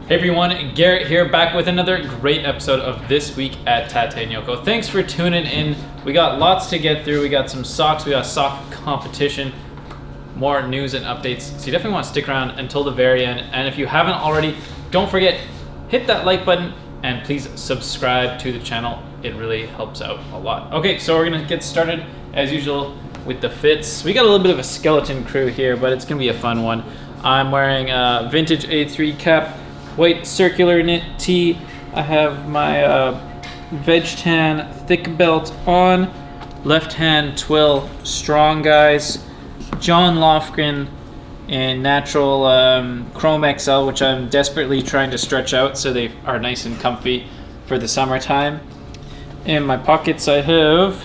Hey everyone, Garrett here, back with another great episode of This Week at Tate Yoko. Thanks for tuning in. We got lots to get through. We got some socks, we got sock competition, more news and updates. So you definitely want to stick around until the very end. And if you haven't already, don't forget, hit that like button and please subscribe to the channel. It really helps out a lot. Okay, so we're gonna get started as usual with the fits. We got a little bit of a skeleton crew here, but it's gonna be a fun one. I'm wearing a vintage A3 cap, white circular knit tee. I have my veg tan thick belt on, left hand twill strong guys, John Lofgren in natural chrome XL, which I'm desperately trying to stretch out so they are nice and comfy for the summertime. In my pockets I have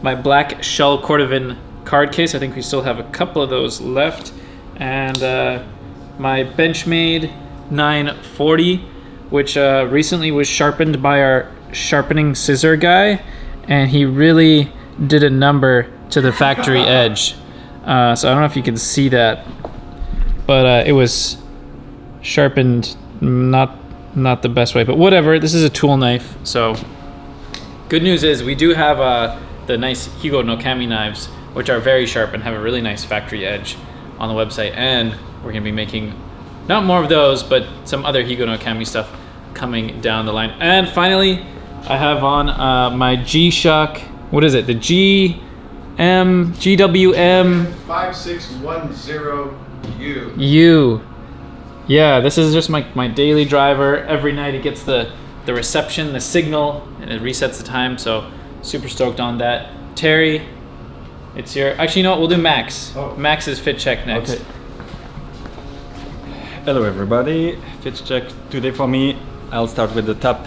my black shell cordovan card case. I think we still have a couple of those left. And my Benchmade 940, which recently was sharpened by our sharpening scissor guy, and he really did a number to the factory edge. So I don't know if you can see that, but it was sharpened not the best way, but whatever. This is a tool knife, so good news is we do have the nice Hugo no Kami knives, which are very sharp and have a really nice factory edge on the website, and we're gonna be making not more of those, but some other Hugo no Kami stuff coming down the line. And finally, I have on my G-Shock, what is it? The GWM 5610U. Yeah, this is just my daily driver. Every night it gets the reception, the signal, and it resets the time, so super stoked on that. Terry, it's your, actually, you know what, we'll do Max. Oh. Max's fit check next. Okay. Hello everybody, fit check today for me. I'll start with the top.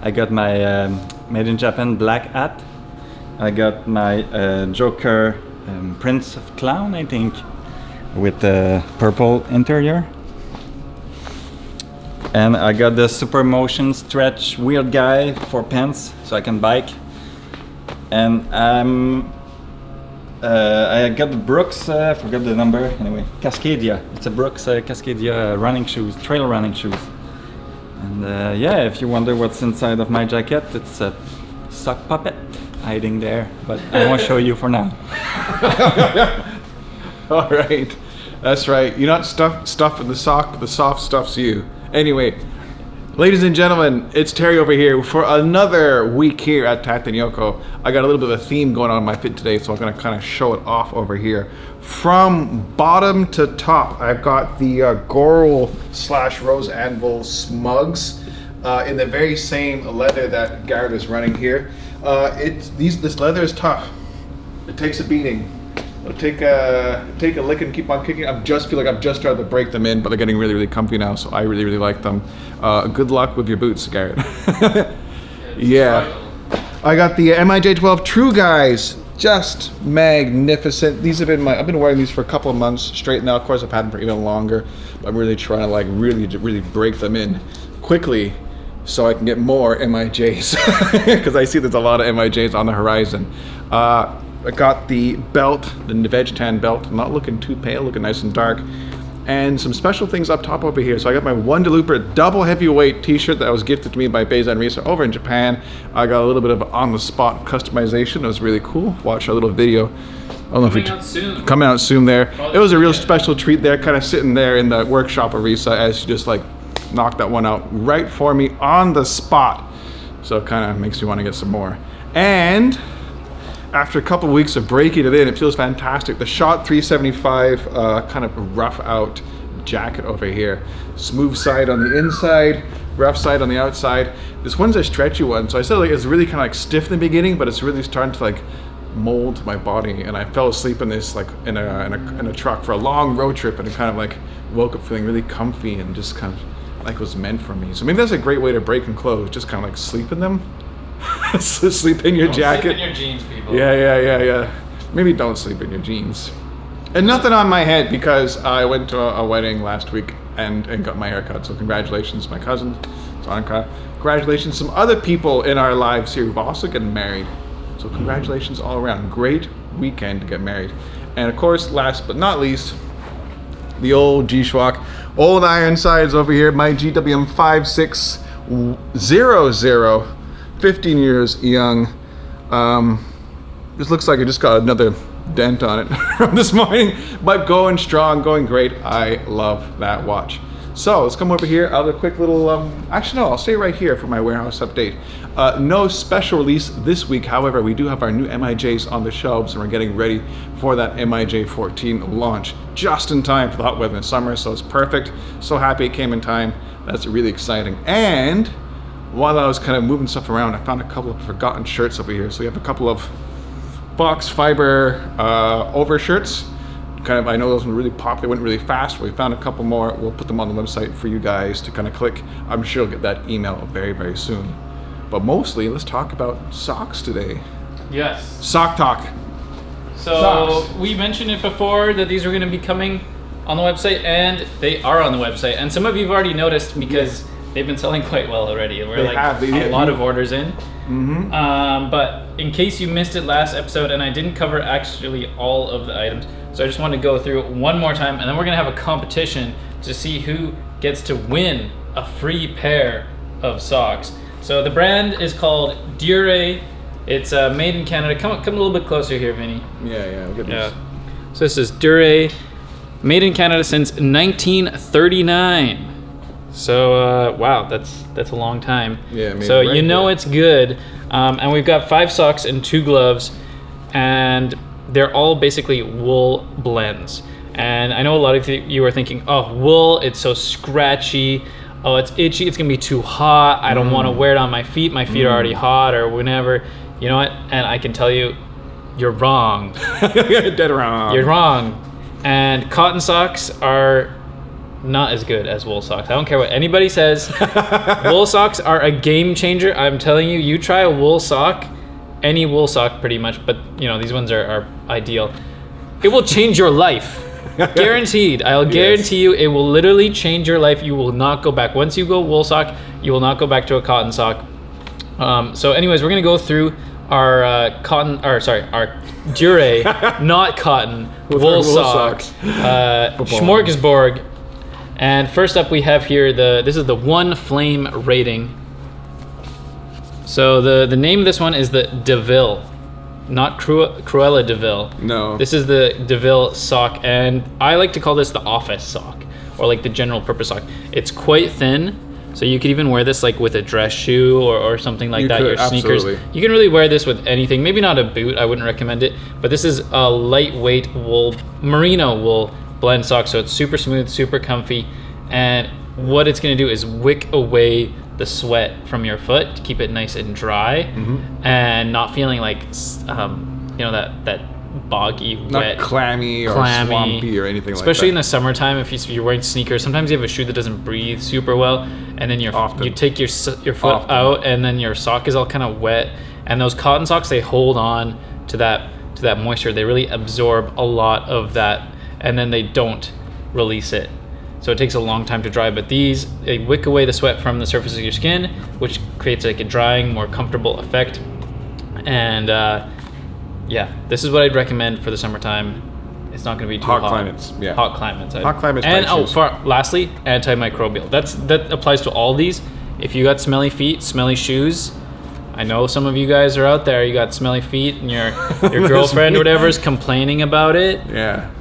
I got my Made in Japan black hat. I got my Joker Prince of Clown, I think, with the purple interior. And I got the Super Motion Stretch Weird Guy for pants, so I can bike. And I got the Brooks, I forgot the number, anyway, Cascadia. It's a Brooks Cascadia running shoes, trail running shoes. And yeah, if you wonder what's inside of my jacket, it's a sock puppet hiding there, but I won't show you for now. All right, that's right. You're not stuffed in the sock, but the soft stuffs you. Anyway, ladies and gentlemen, it's Terry over here for another week here at Tate Yoko. I got a little bit of a theme going on in my fit today, so I'm gonna kind of show it off over here. From bottom to top, I've got the Goral / Rose Anvil Smugs in the very same leather that Garrett is running here. This leather is tough. It takes a beating. It'll take a lick and keep on kicking. I just feel like I've just started to break them in, but they're getting really, really comfy now, so I really, really like them. Good luck with your boots, Garrett. Yeah. I got the MIJ12 True Guys. Just magnificent. These have been I've been wearing these for a couple of months straight now. Of course, I've had them for even longer, but I'm really trying to like really break them in quickly so I can get more MIJs, because I see there's a lot of MIJs on the horizon. I got the belt, the veg tan belt, not looking too pale, looking nice and dark. And some special things up top over here. So I got my Wonderlooper double heavyweight t-shirt that was gifted to me by Beizan Risa over in Japan. I got a little bit of on-the-spot customization. It was really cool. Watch our little video. I don't know Coming out soon. Coming out soon there. Probably it was a real special treat there, kind of sitting there in the workshop of Risa as she just like knocked that one out right for me on the spot. So it kind of makes me want to get some more. And after a couple of weeks of breaking it in, it feels fantastic. The Shot 375 kind of rough out jacket over here. Smooth side on the inside, rough side on the outside. This one's a stretchy one, so I said like it's really kind of like stiff in the beginning, but it's really starting to like mold my body. And I fell asleep in this like in a truck for a long road trip, and it kind of like woke up feeling really comfy and just kind of like it was meant for me. So maybe that's a great way to break in clothes, just kind of like sleep in them. Sleep in your jacket. Sleep in your jeans, people. Yeah. Maybe don't sleep in your jeans. And nothing on my head because I went to a wedding last week and got my hair cut. So congratulations, my cousin, Sonika. Congratulations, some other people in our lives here who've also gotten married. So congratulations all around. Great weekend to get married. And of course, last but not least, the old G-Shock Old Ironsides over here. My GWM 5600, 15 years young. This looks like it just got another dent on it from this morning, but going strong, going great. I love that watch. So let's come over here. I'll do a quick little, actually no, I'll stay right here for my warehouse update. No special release this week. However, we do have our new MIJs on the shelves and we're getting ready for that MIJ 14 launch just in time for the hot weather in the summer. So it's perfect. So happy it came in time. That's really exciting. And while I was kind of moving stuff around, I found a couple of forgotten shirts over here. So we have a couple of box fiber overshirts. Kind of, I know those were really popular, went really fast. We found a couple more. We'll put them on the website for you guys to kind of click. I'm sure you'll get that email very, very soon. But mostly, let's talk about socks today. Yes. Sock talk. So Socks. we mentioned it before that these were going to be coming on the website, and they are on the website. And some of you have already noticed because they've been selling quite well already. We're a lot of orders in. Mm-hmm. But in case you missed it last episode, and I didn't cover actually all of the items, so I just want to go through it one more time, and then we're going to have a competition to see who gets to win a free pair of socks. So the brand is called Dior. It's made in Canada. Come a little bit closer here, Vinny. Yeah, we'll get this. So this is Dior, made in Canada since 1939. So wow, that's a long time. Yeah, so right, you know yeah. it's good. And we've got 5 socks and 2 gloves, and they're all basically wool blends. And I know a lot of you are thinking, oh, wool, it's so scratchy. Oh, it's itchy. It's gonna be too hot. I don't want to wear it on my feet. My feet are already hot, or whenever. You know what? And I can tell you, you're wrong. Dead wrong. You're wrong. And cotton socks are not as good as wool socks. I don't care what anybody says. Wool socks are a game changer. I'm telling you, you try a wool sock, any wool sock pretty much, but you know, these ones are ideal. It will change your life. Guaranteed. I'll guarantee you it will literally change your life. You will not go back. Once you go wool sock, you will not go back to a cotton sock. So anyways, we're gonna go through our our Dior, not cotton, wool socks. Smorgasbord. And first up we have here this is the One Flame rating. So the name of this one is the DeVille, not Cruella DeVille. No. This is the DeVille sock, and I like to call this the office sock, or like the general purpose sock. It's quite thin, so you could even wear this like with a dress shoe or something like that. Your sneakers. Absolutely. You can really wear this with anything. Maybe not a boot. I wouldn't recommend it. But this is a lightweight wool, merino wool blend sock, so it's super smooth, super comfy, and what it's going to do is wick away the sweat from your foot to keep it nice and dry, and not feeling like that boggy, not wet, clammy or swampy or anything like that. Especially in the summertime, if you're wearing sneakers, sometimes you have a shoe that doesn't breathe super well, and then you take your foot out, and then your sock is all kind of wet. And those cotton socks, they hold on to that moisture. They really absorb a lot of that, and then they don't release it. So it takes a long time to dry, but these, they wick away the sweat from the surface of your skin, which creates like a drying, more comfortable effect. And yeah, this is what I'd recommend for the summertime. It's not going to be too hot. Hot climates, yeah. Hot climates. Hot climates. And lastly, antimicrobial. That applies to all these. If you got smelly feet, smelly shoes, I know some of you guys are out there. You got smelly feet, and your girlfriend or whatever is complaining about it. Yeah.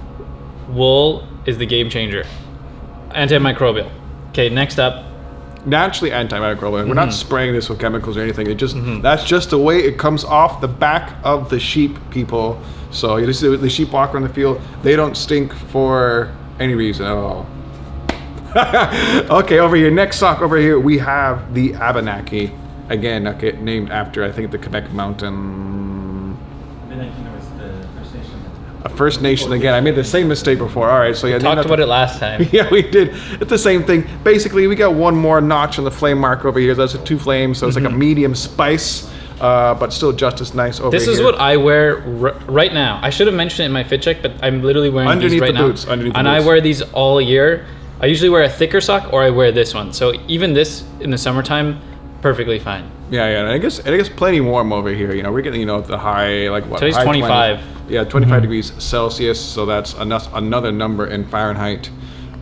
Wool is the game changer. Antimicrobial. Okay, next up. Naturally antimicrobial. We're not spraying this with chemicals or anything. It just that's just the way it comes off the back of the sheep, people. So you see the sheep walk around the field. They don't stink for any reason at all. Okay, over here, next sock over here, we have the Abenaki. Again, okay, named after, I think, the Quebec mountain. A First Nation again. I made the same mistake before. All right, so yeah, we talked about it last time. Yeah, we did. It's the same thing. Basically, we got one more notch on the flame mark over here. That's a 2 flames, so it's like a medium spice, but still just as nice over here. This is what I wear right now. I should have mentioned it in my fit check, but I'm literally wearing these right now. Underneath the boots. I wear these all year. I usually wear a thicker sock, or I wear this one. So even this in the summertime, perfectly fine. Yeah, and I guess plenty warm over here. You know, we're getting the high Today's 25. 25 degrees Celsius. So that's another number in Fahrenheit.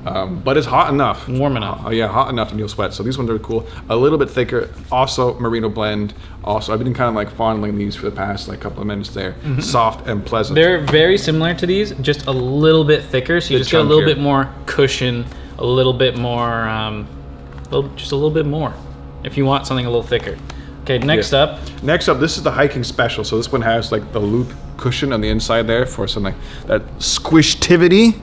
but it's hot enough. Warm enough. Yeah, hot enough and you'll sweat. So these ones are cool. A little bit thicker. Also merino blend. Also, I've been kind of like fondling these for the past like couple of minutes there. Soft and pleasant. They're very similar to these, just a little bit thicker. So you just get a little bit more cushion, a little bit more, just a little bit more. If you want something a little thicker. Okay, next up. Next up, this is the hiking special. So this one has like the loop cushion on the inside there for something that squishtivity.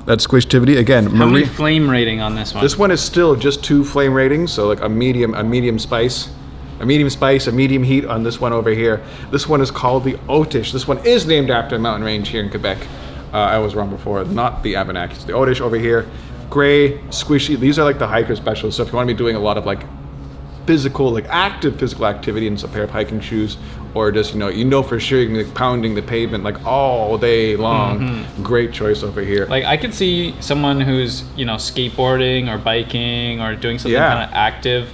Again. How many flame rating on this one? This one is still just 2 flame ratings, so like a medium spice, a medium heat on this one over here. This one is called the Otish. This one is named after a mountain range here in Quebec. I was wrong before, not the Abenaki. It's the Otish over here. Gray, squishy. These are like the hiker specials. So if you want to be doing a lot of like active physical activity in a pair of hiking shoes, or just you know for sure you're gonna be pounding the pavement like all day long, great choice over here. Like I could see someone who's skateboarding or biking or doing something kind of active,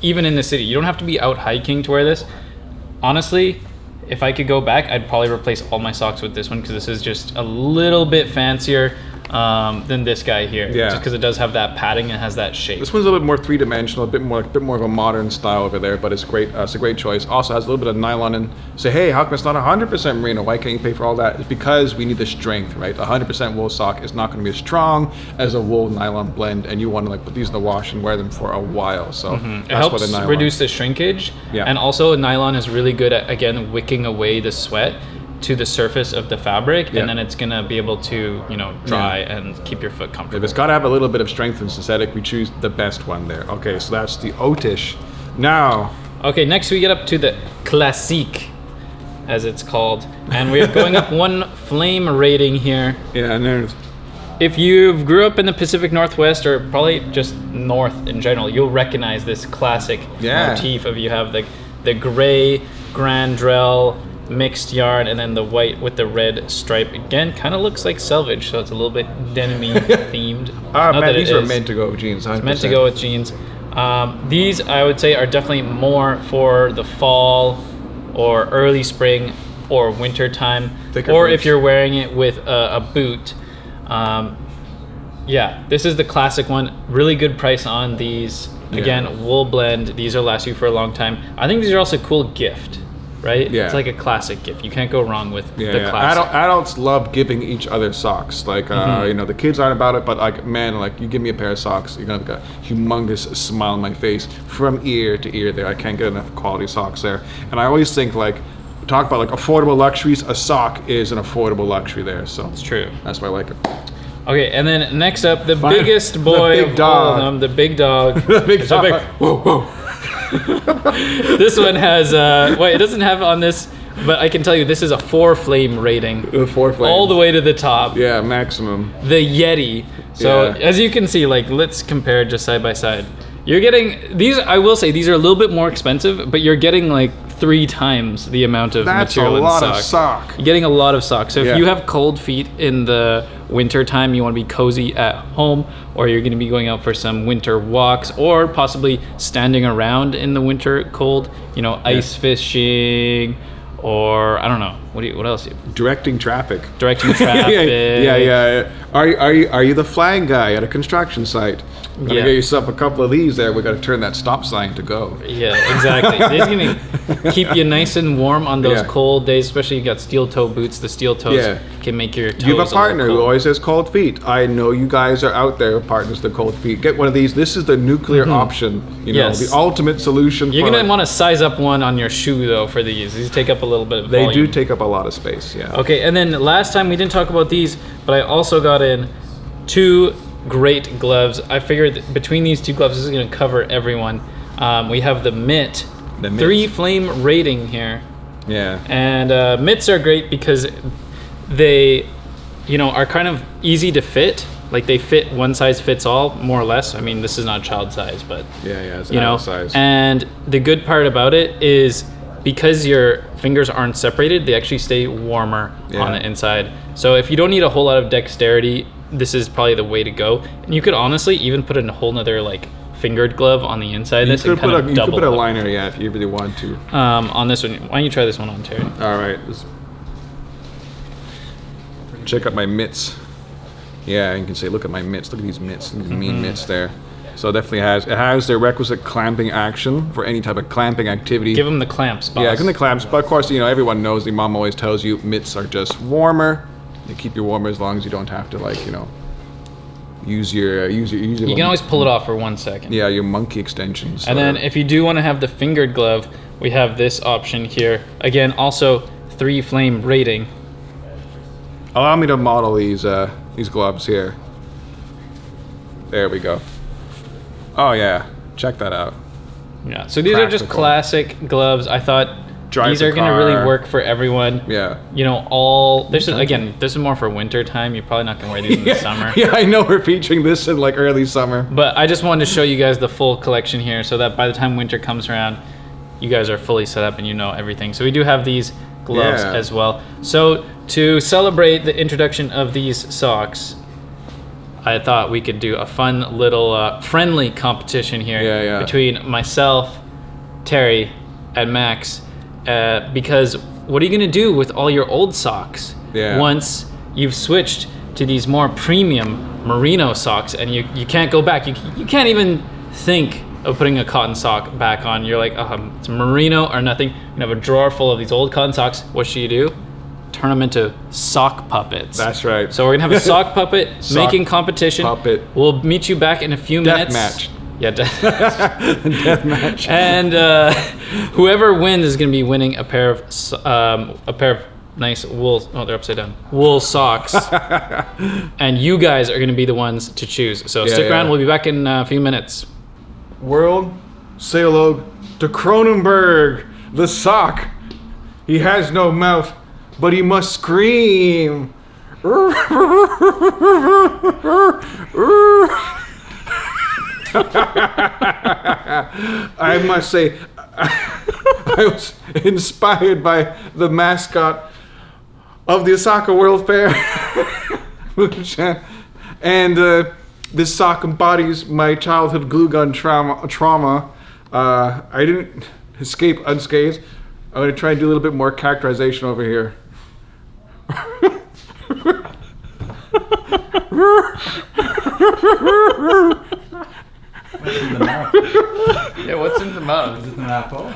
even in the city. You don't have to be out hiking to wear this. Honestly, if I could go back, I'd probably replace all my socks with this one because this is just a little bit fancier than this guy here. Yeah. Just because it does have that padding and has that shape. This one's a little bit more three-dimensional, a bit more of a modern style over there, but it's great. It's a great choice. Also has a little bit of nylon and say, hey, how come it's not 100% merino? Why can't you pay for all that? It's because we need the strength, right? 100% wool sock is not going to be as strong as a wool nylon blend, and you want to like put these in the wash and wear them for a while. So it helps reduce the shrinkage. Yeah. And also nylon is really good at, again, wicking away the sweat to the surface of the fabric, and then it's gonna be able to dry and keep your foot comfortable. If it's got to have a little bit of strength and synthetic, we choose the best one there. Okay, so that's the Otish. Now, okay, next we get up to the Classique, as it's called, and we're going up 1 flame rating here. Yeah, and there's if you grew up in the Pacific Northwest, or probably just north in general, you'll recognize this classic motif of you have the gray Grandrel mixed yarn and then the white with the red stripe. Again, kind of looks like selvage, so it's a little bit denim-y themed. Man, these are meant to go with jeans. 100%. It's meant to go with jeans. These, I would say, are definitely more for the fall or early spring or winter time, Thicker or boots. if you're wearing it with a boot. Yeah, this is the classic one. Really good price on these. Again, wool blend. These will last you for a long time. I think these are also a cool gift. Right? Yeah. It's like a classic gift. You can't go wrong with the classic. Adults love giving each other socks. Like, the kids aren't about it, but like, man, like you give me a pair of socks, you're gonna have a humongous smile on my face from ear to ear there. I can't get enough quality socks there. And I always think like, talk about like affordable luxuries, a sock is an affordable luxury there. So it's true. That's why I like it. Okay, and then next up, the biggest boy of all of them, the big dog. The big dog. Whoa. This one has, it doesn't have on this, but I can tell you this is a 4 flame rating. 4 flame. All the way to the top. Yeah, maximum. The Yeti. So as you can see, like, let's compare just side by side. You're getting, these, I will say, these are a little bit more expensive, but you're getting like 3 times the amount of material in sock. That's a lot of sock. You're getting a lot of sock. So if you have cold feet in the winter time, you want to be cozy at home, or you're going to be going out for some winter walks, or possibly standing around in the winter cold, ice fishing, or I don't know, what else? Directing traffic. Yeah. Are you the flag guy at a construction site? Gotta get yourself a couple of these there. We got to turn that stop sign to go. Yeah, exactly. It's gonna keep you nice and warm on those cold days, especially you got steel toe boots. The steel toes can make your toes. You have a partner who always has cold feet. I know you guys are out there, partners with cold feet. Get one of these. This is the nuclear option. The ultimate solution. You're gonna want to size up one on your shoe though for these. These take up a little bit of volume. They do take up a lot of space. Yeah. Okay, and then last time we didn't talk about these, but I also got in 2 great gloves. I figured between these 2 gloves, this is going to cover everyone. We have the mitt, 3 flame rating here. Yeah. And mitts are great because they, are kind of easy to fit. Like they fit one size fits all, more or less. I mean, this is not child size, but it's adult size. And the good part about it is because your fingers aren't separated, they actually stay warmer on the inside. So if you don't need a whole lot of dexterity, this is probably the way to go. And you could honestly even put a whole nother like fingered glove on the inside of this and kind of double. You could put a liner, if you really want to. On this one, why don't you try this one on, Terry? All right. Check out my mitts. Yeah, you can say, look at my mitts. Look at these mitts. These mean mitts there. So it definitely has the requisite clamping action for any type of clamping activity. Give them the clamps, boss. Yeah, give them the clamps. But of course, everyone knows. The mom always tells you mitts are just warmer. They keep you warmer as long as you don't have to use your. You can always pull it off for 1 second. Yeah, your monkey extensions. And then if you do want to have the fingered glove, we have this option here. Again, also 3 flame rating. Allow me to model these gloves here. There we go. Oh yeah, check that out. Yeah, so these are just classic gloves. I thought these are going to really work for everyone. Yeah. This is more for winter time. You're probably not going to wear these in the summer. Yeah, I know we're featuring this in early summer. But I just wanted to show you guys the full collection here so that by the time winter comes around, you guys are fully set up and you know everything. So we do have these gloves as well. So to celebrate the introduction of these socks, I thought we could do a fun little friendly competition here between myself, Terry, and Max. Because what are you going to do with all your old socks once you've switched to these more premium merino socks and you can't go back? You can't even think of putting a cotton sock back on. You're like, it's merino or nothing. You have a drawer full of these old cotton socks. What should you do? Turn them into sock puppets. That's right. So we're gonna have a sock puppet making competition. Puppet. We'll meet you back in a few minutes. Match. Yeah, death match. And whoever wins is gonna be winning a pair of nice wool. Oh, they're upside down. Wool socks. And you guys are gonna be the ones to choose. So stick around. We'll be back in a few minutes. World, say hello to Cronenberg, the sock. He has no mouth, but he must scream. I must say, I was inspired by the mascot of the Osaka World Fair. And this sock embodies my childhood glue gun trauma. I didn't escape unscathed. I'm going to try and do a little bit more characterization over here. What's in the mouth? Yeah, what's in the mouth? Is it an apple?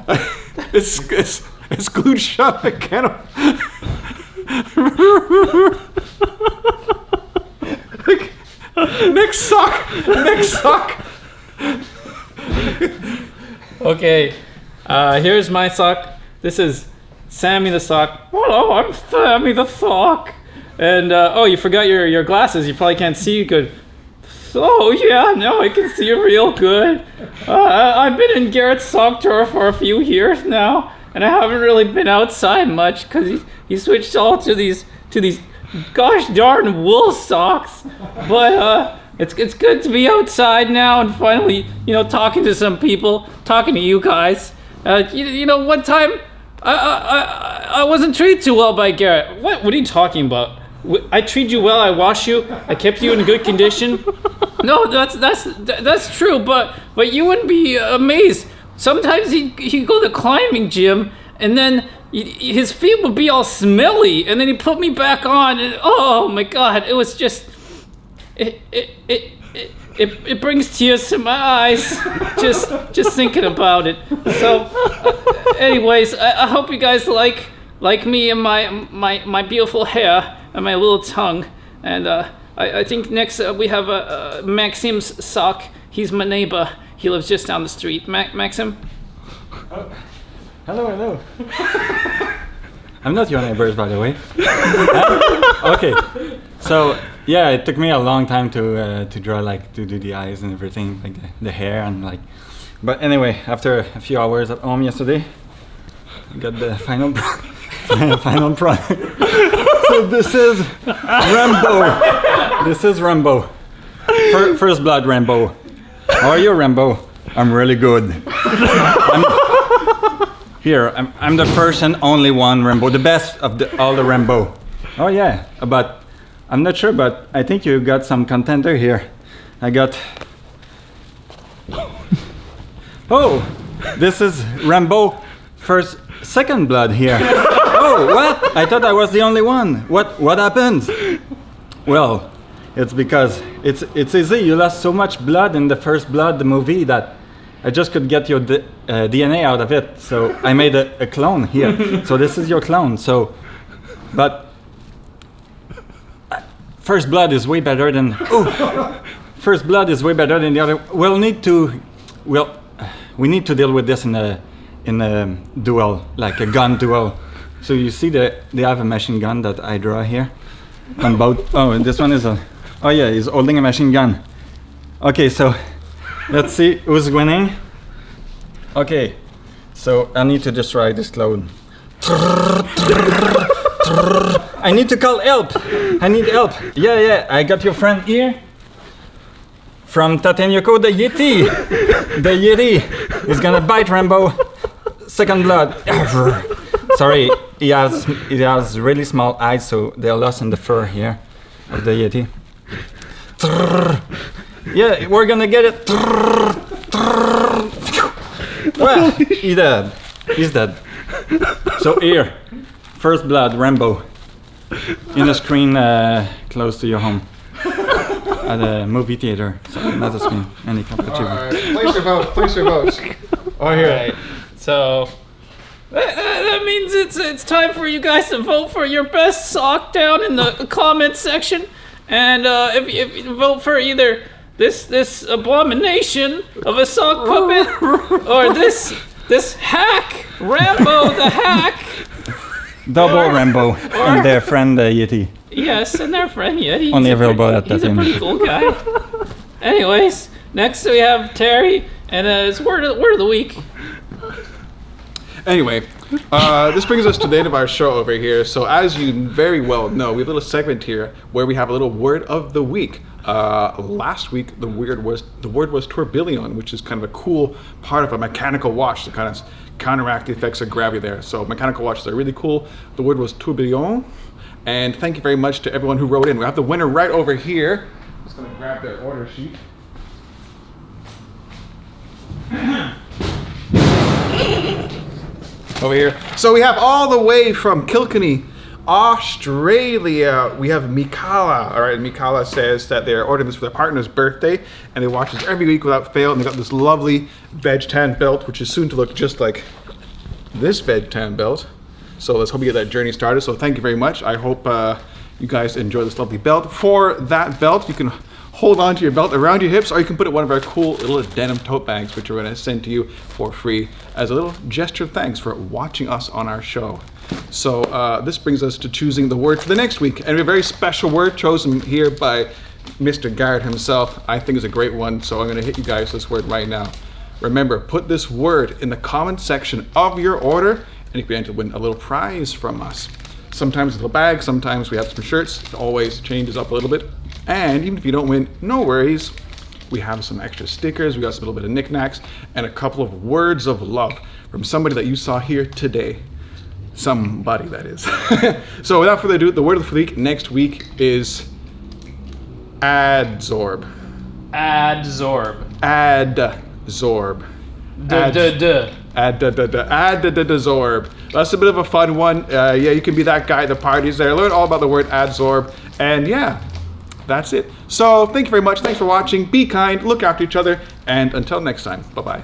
It's glued shut. I can't. Next sock. Okay, here's my sock. This is Sammy the sock. Hello, I'm Sammy the sock. And you forgot your glasses. You probably can't see good. Oh yeah, no, I can see you real good. I've been in Garrett's sock drawer for a few years now, and I haven't really been outside much because he switched all to these gosh darn wool socks. But it's good to be outside now and finally talking to some people, talking to you guys. One time I wasn't treated too well by Garrett. What are you talking about? I treat you well. I wash you. I kept you in good condition. No, that's true. But you wouldn't be amazed. Sometimes he'd go to the climbing gym, and then his feet would be all smelly, and then he put me back on, and oh my God, it was just it brings tears to my eyes just thinking about it. So, anyways, I hope you guys like me and my beautiful hair and my little tongue. And I think next we have Maxim's sock. He's my neighbor. He lives just down the street. Maxim? Oh. Hello. I'm not your neighbors, by the way. Okay. So, yeah, it took me a long time to draw, to do the eyes and everything, like the hair and But anyway, after a few hours at home yesterday, I got the final product. So this is Rambo. This is Rambo. First blood Rambo. How are you, Rambo? I'm really good. I'm the first and only one Rambo, the best of all the Rambo. Oh yeah, but I'm not sure, but I think you got some contender here. I got. Oh, this is Rambo second blood here. Oh, what? I thought I was the only one. What happened? Well, It's because it's easy. You lost so much blood in the First Blood, the movie, that I just could get your DNA out of it. So I made a clone here. So this is your clone. So, but First Blood is way better than. First Blood is way better than the other. We need to deal with this in a duel, like a gun duel. So you see they have a machine gun that I draw here on both. Oh, and this one is oh yeah, he's holding a machine gun. Okay, so let's see who's winning. Okay, so I need to destroy this clone. I need to call help. I need help. Yeah, I got your friend here. From Tate Yoko, the Yeti. The Yeti is gonna bite Rambo. Second Blood. Sorry, he has really small eyes, so they're lost in the fur here of the Yeti. Yeah, we're gonna get it. Well, he's dead. He's dead. So here, First Blood, Rambo, in a screen close to your home. At a movie theater, so not a screen. Any competition. Alright, place your votes. Oh, here. Alright, so that means it's time for you guys to vote for your best sock down in the comments section, and if you vote for either this abomination of a sock puppet or this hack Rambo the hack. Double Rambo and their friend Yeti. Yes, and their friend Yeti. Only available at that time. He's a pretty cool guy. Anyways, next we have Terry, and his word of the week. Anyway, this brings us to the end of our show over here. So as you very well know, we have a little segment here where we have a little word of the week. Last week, the word was tourbillon, which is kind of a cool part of a mechanical watch to kind of counteract the effects of gravity there. So mechanical watches are really cool. The word was tourbillon. And thank you very much to everyone who wrote in. We have the winner right over here. I'm just going to grab their order sheet. Over here. So we have all the way from Kilkenny, Australia. We have Mikala. All right, Mikala says that they're ordering this for their partner's birthday, and they watch this every week without fail. And they got this lovely veg tan belt, which is soon to look just like this veg tan belt. So let's hope you get that journey started. So thank you very much. I hope you guys enjoy this lovely belt. For that belt, you can hold on to your belt around your hips, or you can put it in one of our cool little denim tote bags, which we're going to send to you for free as a little gesture of thanks for watching us on our show. So this brings us to choosing the word for the next week. And we have a very special word chosen here by Mr. Garrett himself. I think is a great one, so I'm going to hit you guys this word right now. Remember, put this word in the comment section of your order, and you can enter to win a little prize from us. Sometimes a little bag, sometimes we have some shirts. It always changes up a little bit. And even if you don't win, no worries. We have some extra stickers, we got some little bit of knickknacks, and a couple of words of love from somebody that you saw here today. Somebody, that is. So without further ado, the word of the week next week is adsorb. Adsorb. Adsorb. Adsorb. That's a bit of a fun one. Yeah, you can be that guy at the parties there. Learn all about the word adsorb. And yeah, that's it. So thank you very much. Thanks for watching. Be kind, look after each other, and until next time, bye-bye.